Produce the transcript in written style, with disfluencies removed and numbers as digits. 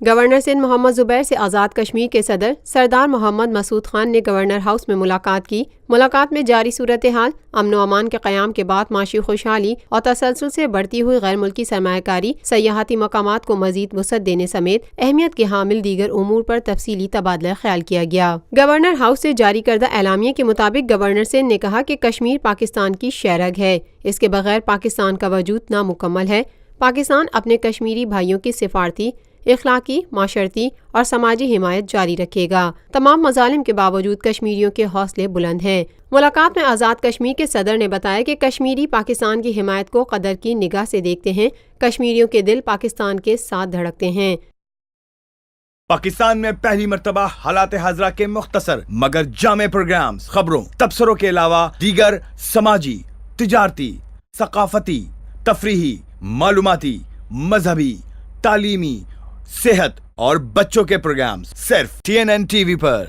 Governor Sindh محمد زبیر سے آزاد کشمیر کے صدر سردار محمد مسعود خان نے گورنر ہاؤس میں ملاقات کی۔ ملاقات میں جاری صورتحال، امن و امان کے قیام کے بعد معاشی خوشحالی اور تسلسل سے بڑھتی ہوئی غیر ملکی سرمایہ کاری، سیاحتی مقامات کو مزید وسعت دینے سمیت اہمیت کے حامل دیگر امور پر تفصیلی تبادلہ خیال کیا گیا۔ گورنر ہاؤس سے جاری کردہ اعلامیے کے مطابق گورنر سندھ نے کہا کہ کشمیر پاکستان کی شہرگ ہے، اس کے بغیر پاکستان کا وجود نامکمل ہے۔ پاکستان اپنے کشمیری بھائیوں کی سفارتی، اخلاقی، معاشرتی اور سماجی حمایت جاری رکھے گا۔ تمام مظالم کے باوجود کشمیریوں کے حوصلے بلند ہیں۔ ملاقات میں آزاد کشمیر کے صدر نے بتایا کہ کشمیری پاکستان کی حمایت کو قدر کی نگاہ سے دیکھتے ہیں۔ کشمیریوں کے دل پاکستان کے ساتھ دھڑکتے ہیں۔ پاکستان میں پہلی مرتبہ حالات حاضرہ کے مختصر مگر جامع پروگرامز، خبروں، تبصروں کے علاوہ دیگر سماجی، تجارتی، ثقافتی، تفریحی، معلوماتی، مذہبی، تعلیمی، صحت اور بچوں کے پروگرامز صرف TNN TV پر۔